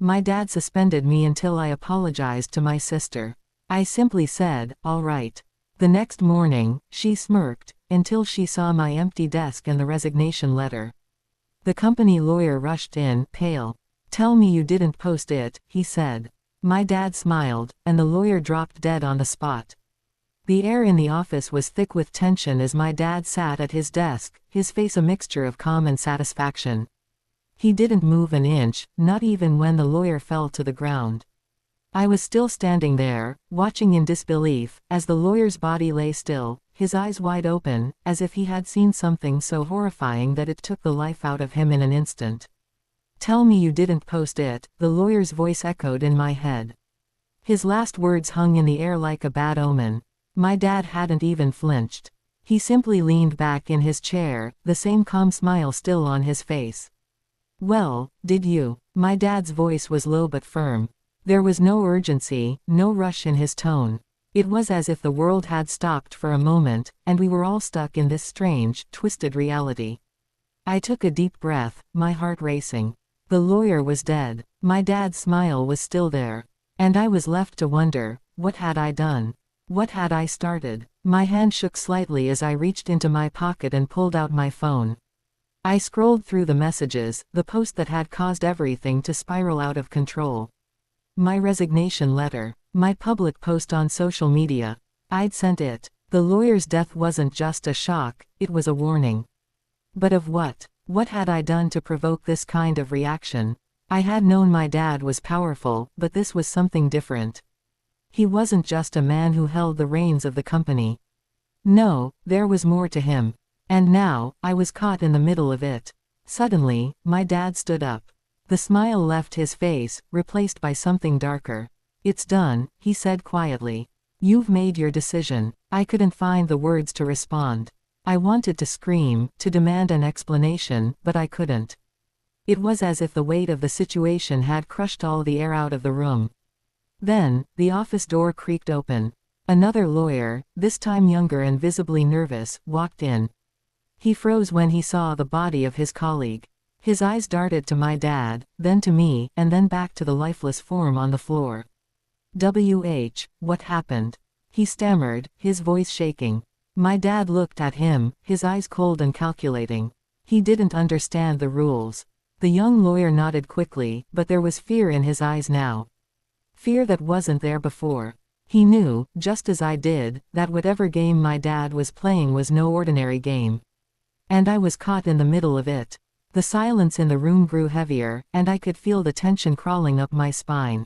My dad suspended me until I apologized to my sister. I simply said, "All right." The next morning, she smirked, until she saw my empty desk and the resignation letter. The company lawyer rushed in, pale. "Tell me you didn't post it," he said. My dad smiled, and the lawyer dropped dead on the spot. The air in the office was thick with tension as my dad sat at his desk, his face a mixture of calm and satisfaction. He didn't move an inch, not even when the lawyer fell to the ground. I was still standing there, watching in disbelief, as the lawyer's body lay still, his eyes wide open, as if he had seen something so horrifying that it took the life out of him in an instant. "Tell me you didn't post it," the lawyer's voice echoed in my head. His last words hung in the air like a bad omen. My dad hadn't even flinched. He simply leaned back in his chair, the same calm smile still on his face. "Well, did you?" My dad's voice was low but firm. There was no urgency, no rush in his tone. It was as if the world had stopped for a moment, and we were all stuck in this strange, twisted reality. I took a deep breath, my heart racing. The lawyer was dead. My dad's smile was still there. And I was left to wonder, what had I done? What had I started? My hand shook slightly as I reached into my pocket and pulled out my phone. I scrolled through the messages, the post that had caused everything to spiral out of control. My resignation letter. My public post on social media. I'd sent it. The lawyer's death wasn't just a shock, it was a warning. But of what? What had I done to provoke this kind of reaction? I had known my dad was powerful, but this was something different. He wasn't just a man who held the reins of the company. No, there was more to him. And now, I was caught in the middle of it. Suddenly, my dad stood up. The smile left his face, replaced by something darker. "It's done," he said quietly. "You've made your decision." I couldn't find the words to respond. I wanted to scream, to demand an explanation, but I couldn't. It was as if the weight of the situation had crushed all the air out of the room. Then, the office door creaked open. Another lawyer, this time younger and visibly nervous, walked in. He froze when he saw the body of his colleague. His eyes darted to my dad, then to me, and then back to the lifeless form on the floor. What happened?" he stammered, his voice shaking. My dad looked at him, his eyes cold and calculating. He didn't understand the rules. The young lawyer nodded quickly, but there was fear in his eyes now. Fear that wasn't there before. He knew, just as I did, that whatever game my dad was playing was no ordinary game. And I was caught in the middle of it. The silence in the room grew heavier, and I could feel the tension crawling up my spine.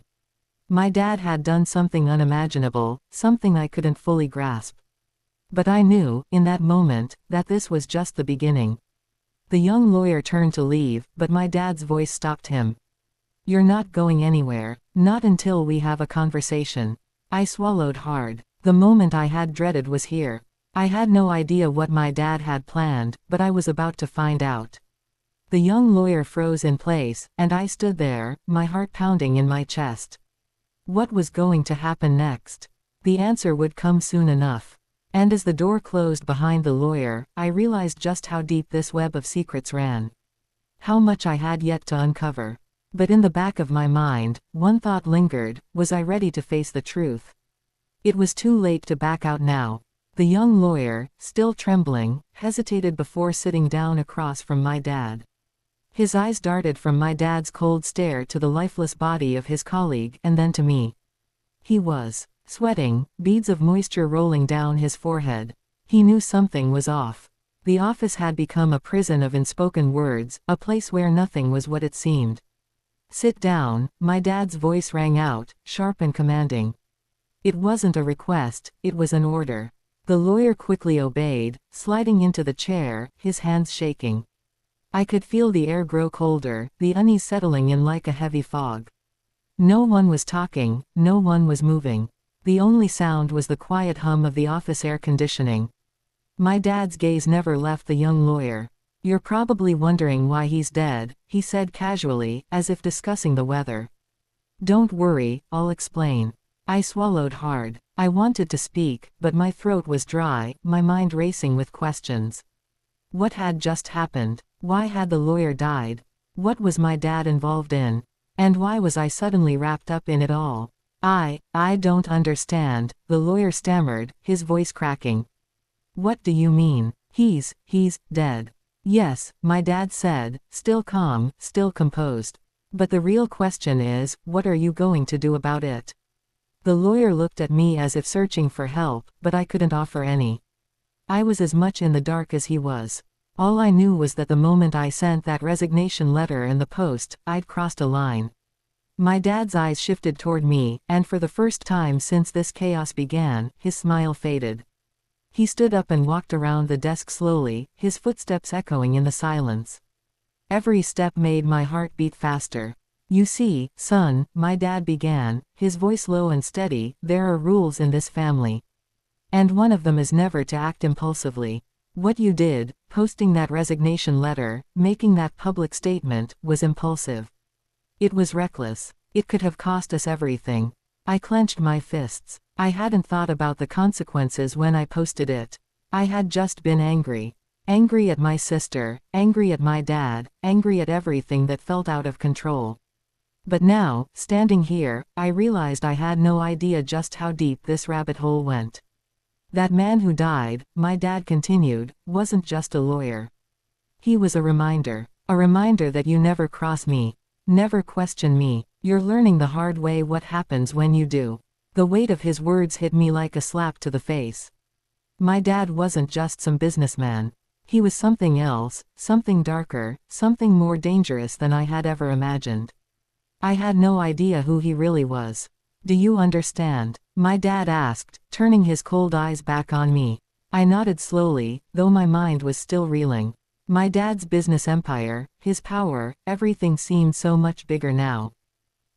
My dad had done something unimaginable, something I couldn't fully grasp. But I knew, in that moment, that this was just the beginning. The young lawyer turned to leave, but my dad's voice stopped him. "You're not going anywhere, not until we have a conversation." I swallowed hard. The moment I had dreaded was here. I had no idea what my dad had planned, but I was about to find out. The young lawyer froze in place, and I stood there, my heart pounding in my chest. What was going to happen next? The answer would come soon enough. And as the door closed behind the lawyer, I realized just how deep this web of secrets ran. How much I had yet to uncover. But in the back of my mind, one thought lingered: was I ready to face the truth? It was too late to back out now. The young lawyer, still trembling, hesitated before sitting down across from my dad. His eyes darted from my dad's cold stare to the lifeless body of his colleague and then to me. He was sweating, beads of moisture rolling down his forehead. He knew something was off. The office had become a prison of unspoken words, a place where nothing was what it seemed. "Sit down," my dad's voice rang out, sharp and commanding. It wasn't a request, it was an order. The lawyer quickly obeyed, sliding into the chair, his hands shaking. I could feel the air grow colder, the unease settling in like a heavy fog. No one was talking, no one was moving. The only sound was the quiet hum of the office air conditioning. My dad's gaze never left the young lawyer. "You're probably wondering why he's dead," he said casually, as if discussing the weather. "Don't worry, I'll explain." I swallowed hard. I wanted to speak, but my throat was dry, my mind racing with questions. What had just happened? Why had the lawyer died? What was my dad involved in? And why was I suddenly wrapped up in it all? I don't understand, the lawyer stammered, his voice cracking. What do you mean? He's dead. Yes, my dad said, still calm, still composed. But the real question is, what are you going to do about it? The lawyer looked at me as if searching for help, but I couldn't offer any. I was as much in the dark as he was. All I knew was that the moment I sent that resignation letter in the post, I'd crossed a line. My dad's eyes shifted toward me, and for the first time since this chaos began, his smile faded. He stood up and walked around the desk slowly, his footsteps echoing in the silence. Every step made my heart beat faster. You see, son, my dad began, his voice low and steady, there are rules in this family. And one of them is never to act impulsively. What you did, posting that resignation letter, making that public statement, was impulsive. It was reckless. It could have cost us everything. I clenched my fists. I hadn't thought about the consequences when I posted it. I had just been angry. Angry at my sister, angry at my dad, angry at everything that felt out of control. But now, standing here, I realized I had no idea just how deep this rabbit hole went. That man who died, my dad continued, wasn't just a lawyer. He was a reminder that you never cross me. Never question me. You're learning the hard way what happens when you do. The weight of his words hit me like a slap to the face. My dad wasn't just some businessman. He was something else, something darker, something more dangerous than I had ever imagined. I had no idea who he really was. Do you understand? My dad asked, turning his cold eyes back on me. I nodded slowly, though my mind was still reeling. My dad's business empire, his power, everything seemed so much bigger now.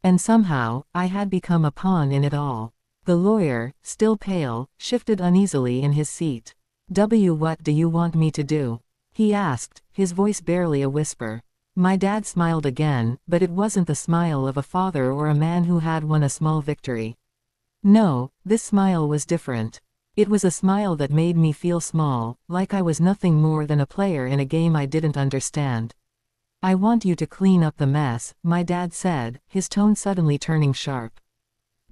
And somehow, I had become a pawn in it all. The lawyer, still pale, shifted uneasily in his seat. What do you want me to do? He asked, his voice barely a whisper. My dad smiled again, but it wasn't the smile of a father or a man who had won a small victory. No, this smile was different. It was a smile that made me feel small, like I was nothing more than a player in a game I didn't understand. I want you to clean up the mess, my dad said, his tone suddenly turning sharp.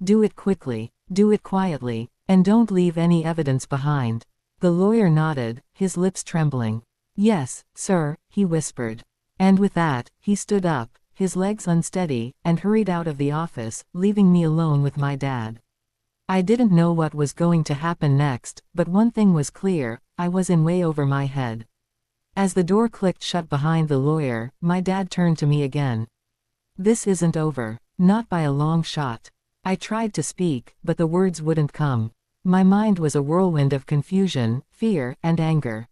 Do it quickly, do it quietly, and don't leave any evidence behind. The lawyer nodded, his lips trembling. Yes, sir, he whispered. And with that, he stood up, his legs unsteady, and hurried out of the office, leaving me alone with my dad. I didn't know what was going to happen next, but one thing was clear, I was in way over my head. As the door clicked shut behind the lawyer, my dad turned to me again. This isn't over. Not by a long shot. I tried to speak, but the words wouldn't come. My mind was a whirlwind of confusion, fear, and anger.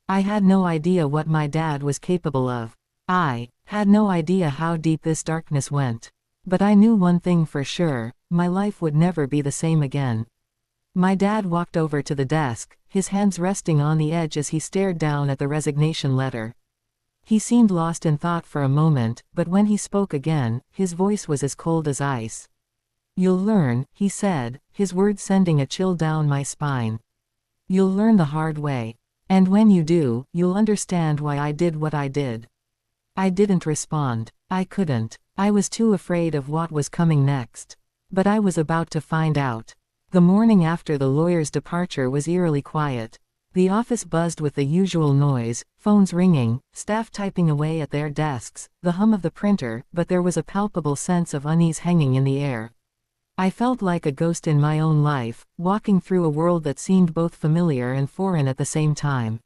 I had no idea what my dad was capable of. I had no idea how deep this darkness went. But I knew one thing for sure, my life would never be the same again. My dad walked over to the desk, his hands resting on the edge as he stared down at the resignation letter. He seemed lost in thought for a moment, but when he spoke again, his voice was as cold as ice. You'll learn, he said, his words sending a chill down my spine. You'll learn the hard way. And when you do, you'll understand why I did what I did. I didn't respond. I couldn't. I was too afraid of what was coming next. But I was about to find out. The morning after the lawyer's departure was eerily quiet. The office buzzed with the usual noise, phones ringing, staff typing away at their desks, the hum of the printer, but there was a palpable sense of unease hanging in the air. I felt like a ghost in my own life, walking through a world that seemed both familiar and foreign at the same time.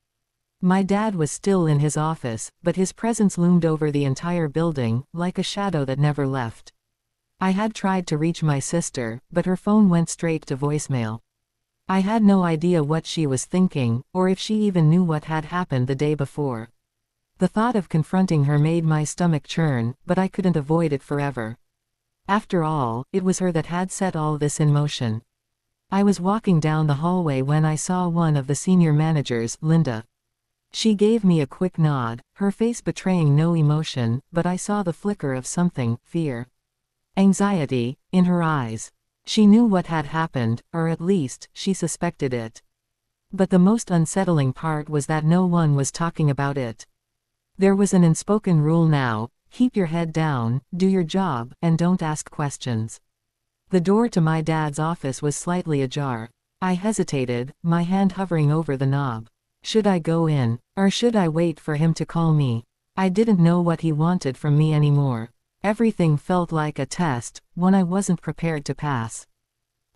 My dad was still in his office, but his presence loomed over the entire building, like a shadow that never left. I had tried to reach my sister, but her phone went straight to voicemail. I had no idea what she was thinking, or if she even knew what had happened the day before. The thought of confronting her made my stomach churn, but I couldn't avoid it forever. After all, it was her that had set all this in motion. I was walking down the hallway when I saw one of the senior managers, Linda. She gave me a quick nod, her face betraying no emotion, but I saw the flicker of something, fear. Anxiety, in her eyes. She knew what had happened, or at least, she suspected it. But the most unsettling part was that no one was talking about it. There was an unspoken rule now, Keep your head down, do your job, and don't ask questions. The door to my dad's office was slightly ajar. I hesitated, my hand hovering over the knob. Should I go in, or should I wait for him to call me? I didn't know what he wanted from me anymore. Everything felt like a test, one I wasn't prepared to pass.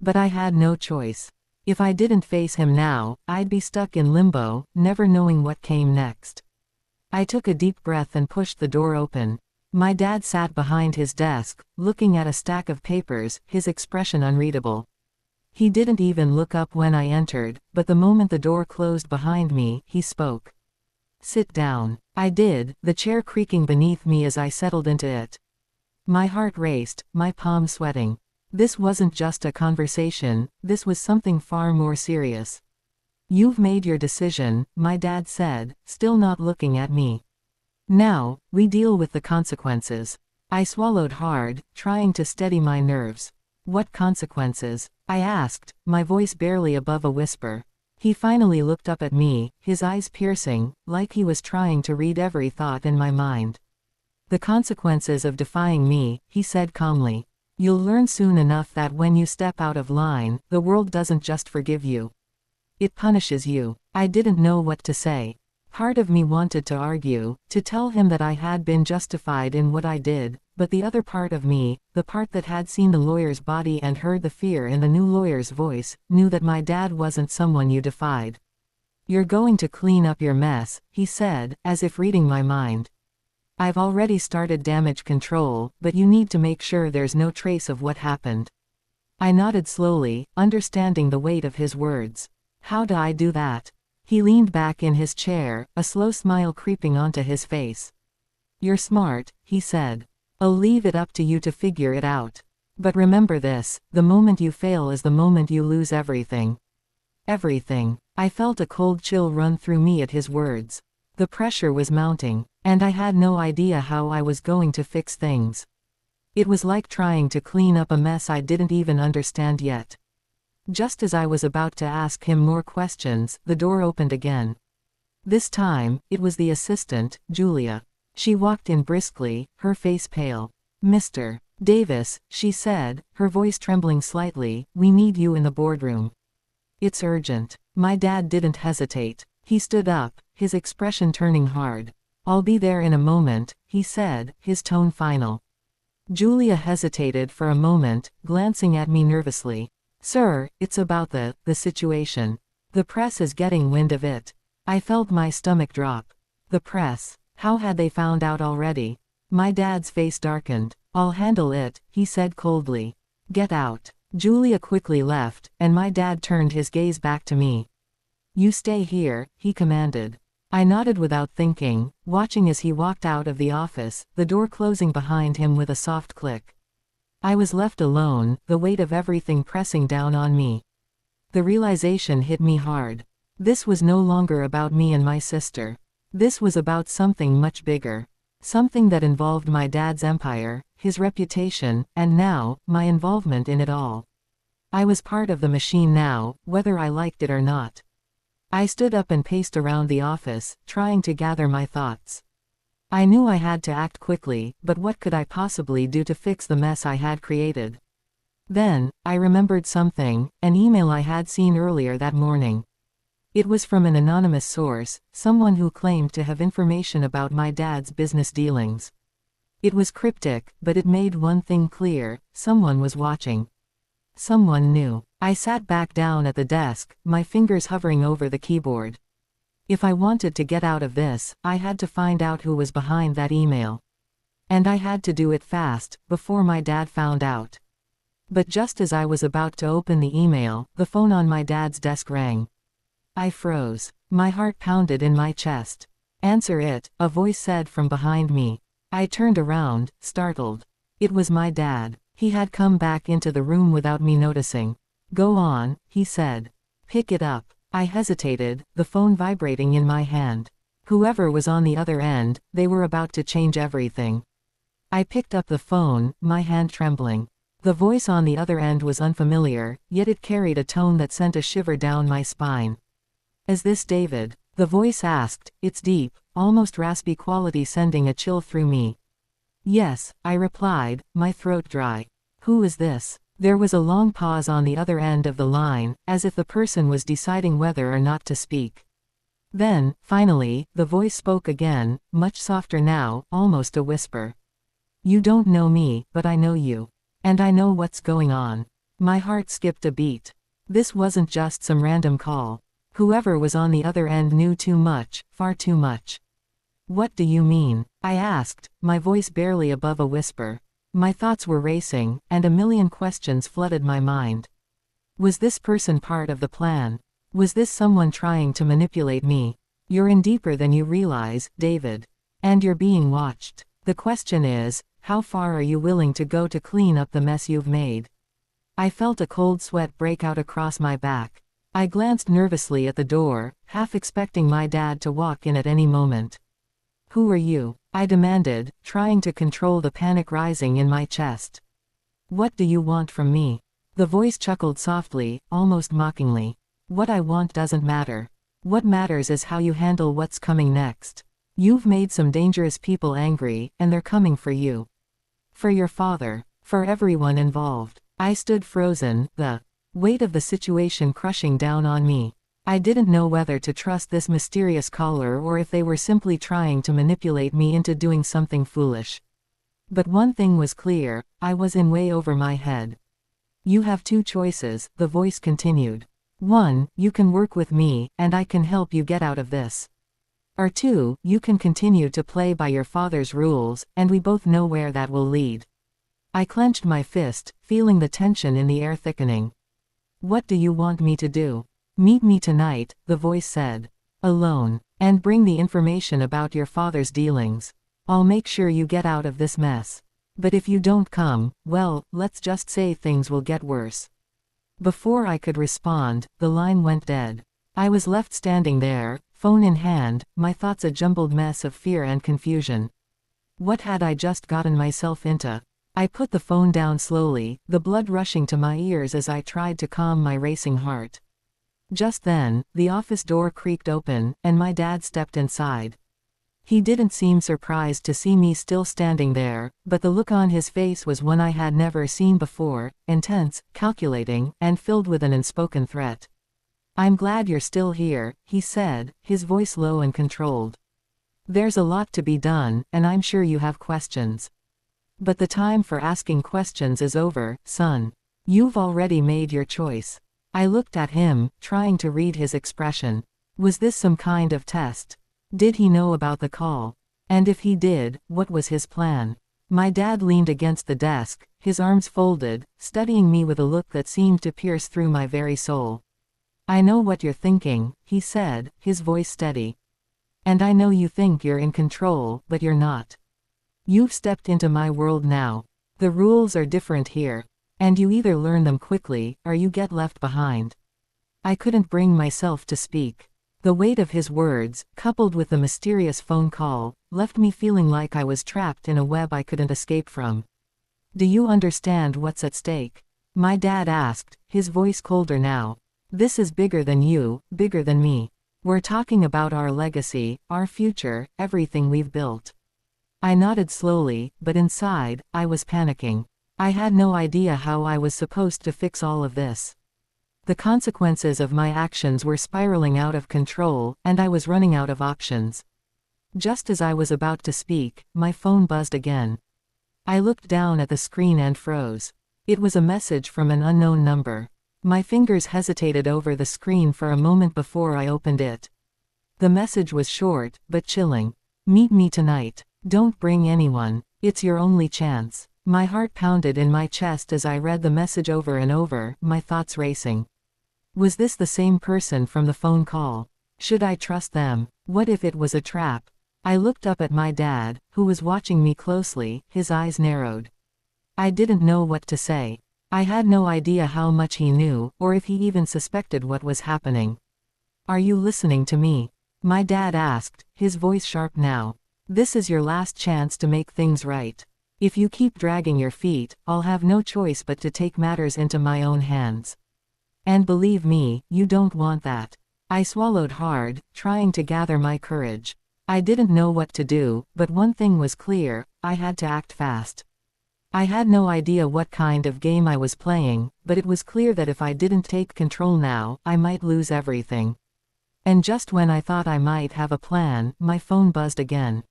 But I had no choice. If I didn't face him now, I'd be stuck in limbo, never knowing what came next. I took a deep breath and pushed the door open. My dad sat behind his desk, looking at a stack of papers, his expression unreadable. He didn't even look up when I entered, but the moment the door closed behind me, he spoke. "Sit down." I did, the chair creaking beneath me as I settled into it. My heart raced, my palms sweating. This wasn't just a conversation, this was something far more serious. "You've made your decision," my dad said, still not looking at me. "Now, we deal with the consequences." I swallowed hard, trying to steady my nerves. "What consequences?" I asked, my voice barely above a whisper. He finally looked up at me, his eyes piercing, like he was trying to read every thought in my mind. "The consequences of defying me," he said calmly. "You'll learn soon enough that when you step out of line, the world doesn't just forgive you. It punishes you." I didn't know what to say. Part of me wanted to argue, to tell him that I had been justified in what I did, but the other part of me, the part that had seen the lawyer's body and heard the fear in the new lawyer's voice, knew that my dad wasn't someone you defied. "You're going to clean up your mess," he said, as if reading my mind. "I've already started damage control, but you need to make sure there's no trace of what happened." I nodded slowly, understanding the weight of his words. "How do I do that?" He leaned back in his chair, a slow smile creeping onto his face. "You're smart," he said. "I'll leave it up to you to figure it out. But remember this, the moment you fail is the moment you lose everything." Everything. I felt a cold chill run through me at his words. The pressure was mounting, and I had no idea how I was going to fix things. It was like trying to clean up a mess I didn't even understand yet. Just as I was about to ask him more questions, the door opened again. This time, it was the assistant, Julia. She walked in briskly, her face pale. "Mr. Davis," she said, her voice trembling slightly, "we need you in the boardroom. It's urgent." My dad didn't hesitate. He stood up, his expression turning hard. "I'll be there in a moment," he said, his tone final. Julia hesitated for a moment, glancing at me nervously. "Sir, it's about the situation. The press is getting wind of it." I felt my stomach drop. The press. How had they found out already? My dad's face darkened. "I'll handle it," he said coldly. "Get out." Julia quickly left, and my dad turned his gaze back to me. "You stay here," he commanded. I nodded without thinking, watching as he walked out of the office, the door closing behind him with a soft click. I was left alone, the weight of everything pressing down on me. The realization hit me hard. This was no longer about me and my sister. This was about something much bigger. Something that involved my dad's empire, his reputation, and now, my involvement in it all. I was part of the machine now, whether I liked it or not. I stood up and paced around the office, trying to gather my thoughts. I knew I had to act quickly, but what could I possibly do to fix the mess I had created? Then, I remembered something, an email I had seen earlier that morning. It was from an anonymous source, someone who claimed to have information about my dad's business dealings. It was cryptic, but it made one thing clear: someone was watching. Someone knew. I sat back down at the desk, my fingers hovering over the keyboard. If I wanted to get out of this, I had to find out who was behind that email. And I had to do it fast, before my dad found out. But just as I was about to open the email, the phone on my dad's desk rang. I froze. My heart pounded in my chest. "Answer it," a voice said from behind me. I turned around, startled. It was my dad. He had come back into the room without me noticing. "Go on," he said. "Pick it up." I hesitated, the phone vibrating in my hand. Whoever was on the other end, they were about to change everything. I picked up the phone, my hand trembling. The voice on the other end was unfamiliar, yet it carried a tone that sent a shiver down my spine. "Is this David?" the voice asked, its deep, almost raspy quality sending a chill through me. Yes, I replied, my throat dry. Who is this? There was a long pause on the other end of the line, as if the person was deciding whether or not to speak. Then, finally, the voice spoke again, much softer now, almost a whisper. You don't know me, but I know you. And I know what's going on. My heart skipped a beat. This wasn't just some random call. Whoever was on the other end knew too much, far too much. What do you mean? I asked, my voice barely above a whisper. My thoughts were racing, and a million questions flooded my mind. Was this person part of the plan? Was this someone trying to manipulate me? You're in deeper than you realize, David. And you're being watched. The question is, how far are you willing to go to clean up the mess you've made? I felt a cold sweat break out across my back. I glanced nervously at the door, half expecting my dad to walk in at any moment. Who are you? I demanded, trying to control the panic rising in my chest. What do you want from me? The voice chuckled softly, almost mockingly. What I want doesn't matter. What matters is how you handle what's coming next. You've made some dangerous people angry, and they're coming for you. For your father. For everyone involved. I stood frozen, the weight of the situation crushing down on me. I didn't know whether to trust this mysterious caller or if they were simply trying to manipulate me into doing something foolish. But one thing was clear, I was in way over my head. You have two choices, the voice continued. 1, you can work with me, and I can help you get out of this. Or 2, you can continue to play by your father's rules, and we both know where that will lead. I clenched my fist, feeling the tension in the air thickening. What do you want me to do? Meet me tonight, the voice said. Alone. And bring the information about your father's dealings. I'll make sure you get out of this mess. But if you don't come, well, let's just say things will get worse. Before I could respond, the line went dead. I was left standing there, phone in hand, my thoughts a jumbled mess of fear and confusion. What had I just gotten myself into? I put the phone down slowly, the blood rushing to my ears as I tried to calm my racing heart. Just then, the office door creaked open, and my dad stepped inside. He didn't seem surprised to see me still standing there, but the look on his face was one I had never seen before, intense, calculating, and filled with an unspoken threat. I'm glad you're still here, he said, his voice low and controlled. There's a lot to be done, and I'm sure you have questions. But the time for asking questions is over, son. You've already made your choice. I looked at him, trying to read his expression. Was this some kind of test? Did he know about the call? And if he did, what was his plan? My dad leaned against the desk, his arms folded, studying me with a look that seemed to pierce through my very soul. I know what you're thinking, he said, his voice steady. And I know you think you're in control, but you're not. You've stepped into my world now. The rules are different here. And you either learn them quickly, or you get left behind. I couldn't bring myself to speak. The weight of his words, coupled with the mysterious phone call, left me feeling like I was trapped in a web I couldn't escape from. Do you understand what's at stake? My dad asked, his voice colder now. This is bigger than you, bigger than me. We're talking about our legacy, our future, everything we've built. I nodded slowly, but inside, I was panicking. I had no idea how I was supposed to fix all of this. The consequences of my actions were spiraling out of control, and I was running out of options. Just as I was about to speak, my phone buzzed again. I looked down at the screen and froze. It was a message from an unknown number. My fingers hesitated over the screen for a moment before I opened it. The message was short, but chilling. Meet me tonight. Don't bring anyone. It's your only chance. My heart pounded in my chest as I read the message over and over, my thoughts racing. Was this the same person from the phone call? Should I trust them? What if it was a trap? I looked up at my dad, who was watching me closely, his eyes narrowed. I didn't know what to say. I had no idea how much he knew, or if he even suspected what was happening. Are you listening to me? My dad asked, his voice sharp now. This is your last chance to make things right. If you keep dragging your feet, I'll have no choice but to take matters into my own hands. And believe me, you don't want that. I swallowed hard, trying to gather my courage. I didn't know what to do, but one thing was clear, I had to act fast. I had no idea what kind of game I was playing, but it was clear that if I didn't take control now, I might lose everything. And just when I thought I might have a plan, my phone buzzed again.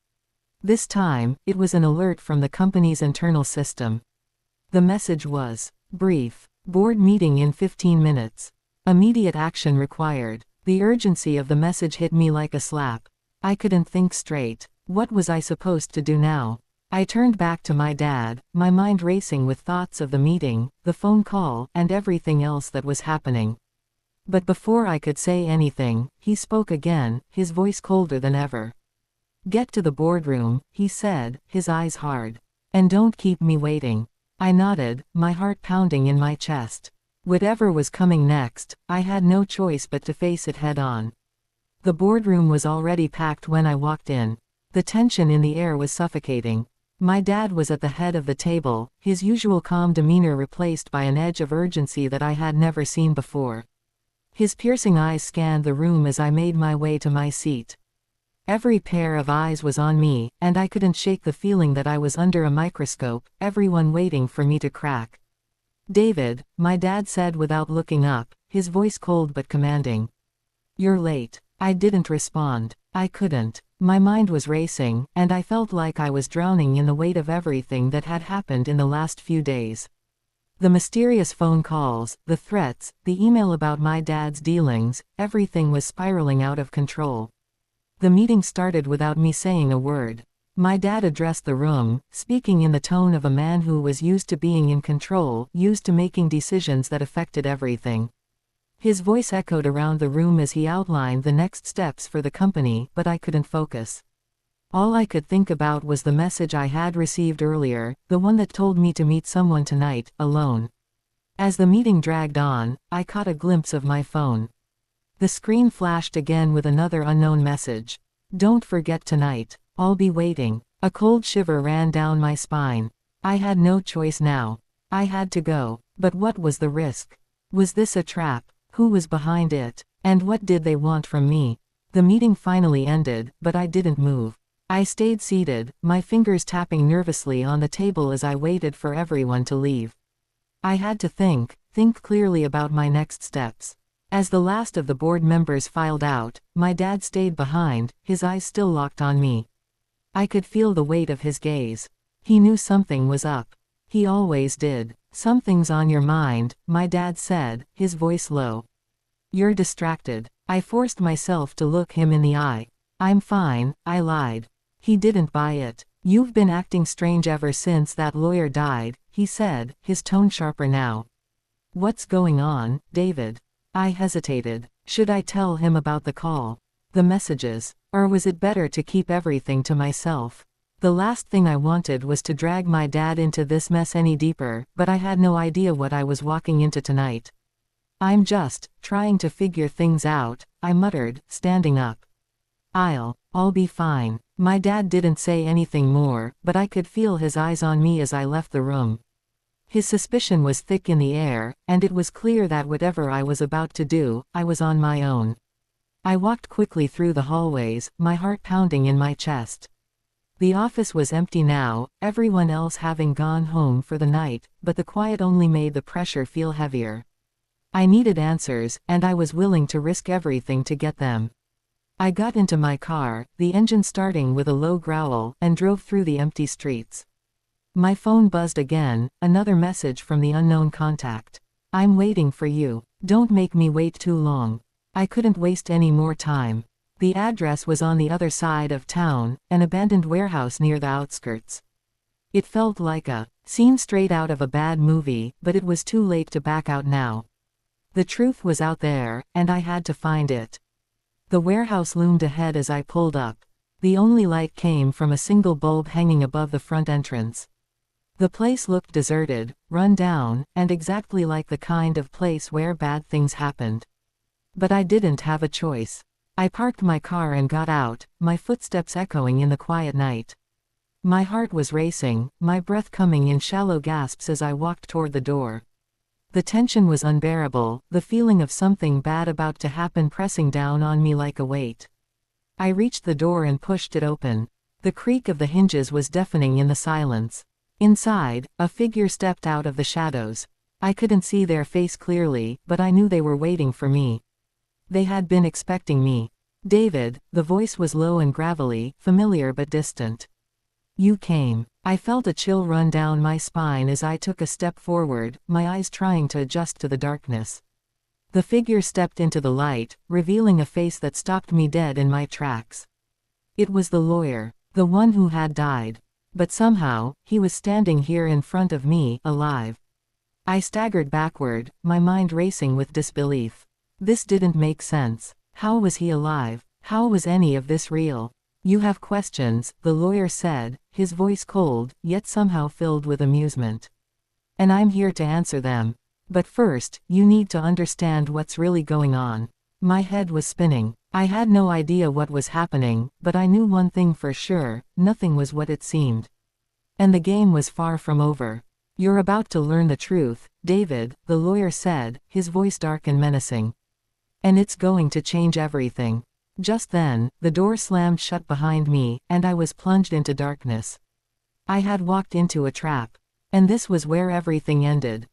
This time, it was an alert from the company's internal system. The message was, brief, board meeting in 15 minutes. Immediate action required. The urgency of the message hit me like a slap. I couldn't think straight. What was I supposed to do now? I turned back to my dad, my mind racing with thoughts of the meeting, the phone call, and everything else that was happening. But before I could say anything, he spoke again, his voice colder than ever. "Get to the boardroom," he said, his eyes hard. "And don't keep me waiting." I nodded, my heart pounding in my chest. Whatever was coming next, I had no choice but to face it head on. The boardroom was already packed when I walked in. The tension in the air was suffocating. My dad was at the head of the table, his usual calm demeanor replaced by an edge of urgency that I had never seen before. His piercing eyes scanned the room as I made my way to my seat. Every pair of eyes was on me, and I couldn't shake the feeling that I was under a microscope, everyone waiting for me to crack. "David," my dad said without looking up, his voice cold but commanding. "You're late." I didn't respond. I couldn't. My mind was racing, and I felt like I was drowning in the weight of everything that had happened in the last few days. The mysterious phone calls, the threats, the email about my dad's dealings, everything was spiraling out of control. The meeting started without me saying a word. My dad addressed the room, speaking in the tone of a man who was used to being in control, used to making decisions that affected everything. His voice echoed around the room as he outlined the next steps for the company, but I couldn't focus. All I could think about was the message I had received earlier, the one that told me to meet someone tonight, alone. As the meeting dragged on, I caught a glimpse of my phone. The screen flashed again with another unknown message. "Don't forget tonight. I'll be waiting." A cold shiver ran down my spine. I had no choice now. I had to go. But what was the risk? Was this a trap? Who was behind it? And what did they want from me? The meeting finally ended, but I didn't move. I stayed seated, my fingers tapping nervously on the table as I waited for everyone to leave. I had to think clearly about my next steps. As the last of the board members filed out, my dad stayed behind, his eyes still locked on me. I could feel the weight of his gaze. He knew something was up. He always did. "Something's on your mind," my dad said, his voice low. "You're distracted." I forced myself to look him in the eye. "I'm fine," I lied. He didn't buy it. "You've been acting strange ever since that lawyer died," he said, his tone sharper now. "What's going on, David?" I hesitated. Should I tell him about the call? The messages? Or was it better to keep everything to myself? The last thing I wanted was to drag my dad into this mess any deeper, but I had no idea what I was walking into tonight. "I'm just trying to figure things out," I muttered, standing up. I'll be fine." My dad didn't say anything more, but I could feel his eyes on me as I left the room. His suspicion was thick in the air, and it was clear that whatever I was about to do, I was on my own. I walked quickly through the hallways, my heart pounding in my chest. The office was empty now, everyone else having gone home for the night, but the quiet only made the pressure feel heavier. I needed answers, and I was willing to risk everything to get them. I got into my car, the engine starting with a low growl, and drove through the empty streets. My phone buzzed again, another message from the unknown contact. "I'm waiting for you. Don't make me wait too long." I couldn't waste any more time. The address was on the other side of town, an abandoned warehouse near the outskirts. It felt like a scene straight out of a bad movie, but it was too late to back out now. The truth was out there, and I had to find it. The warehouse loomed ahead as I pulled up. The only light came from a single bulb hanging above the front entrance. The place looked deserted, run down, and exactly like the kind of place where bad things happened. But I didn't have a choice. I parked my car and got out, my footsteps echoing in the quiet night. My heart was racing, my breath coming in shallow gasps as I walked toward the door. The tension was unbearable, the feeling of something bad about to happen pressing down on me like a weight. I reached the door and pushed it open. The creak of the hinges was deafening in the silence. Inside, a figure stepped out of the shadows. I couldn't see their face clearly, but I knew they were waiting for me. They had been expecting me. "David," the voice was low and gravelly, familiar but distant. "You came." I felt a chill run down my spine as I took a step forward, my eyes trying to adjust to the darkness. The figure stepped into the light, revealing a face that stopped me dead in my tracks. It was the lawyer, the one who had died. But somehow, he was standing here in front of me, alive. I staggered backward, my mind racing with disbelief. This didn't make sense. How was he alive? How was any of this real? "You have questions," the lawyer said, his voice cold, yet somehow filled with amusement. "And I'm here to answer them. But first, you need to understand what's really going on." My head was spinning. I had no idea what was happening, but I knew one thing for sure: nothing was what it seemed. And the game was far from over. "You're about to learn the truth, David," the lawyer said, his voice dark and menacing. "And it's going to change everything." Just then, the door slammed shut behind me, and I was plunged into darkness. I had walked into a trap. And this was where everything ended.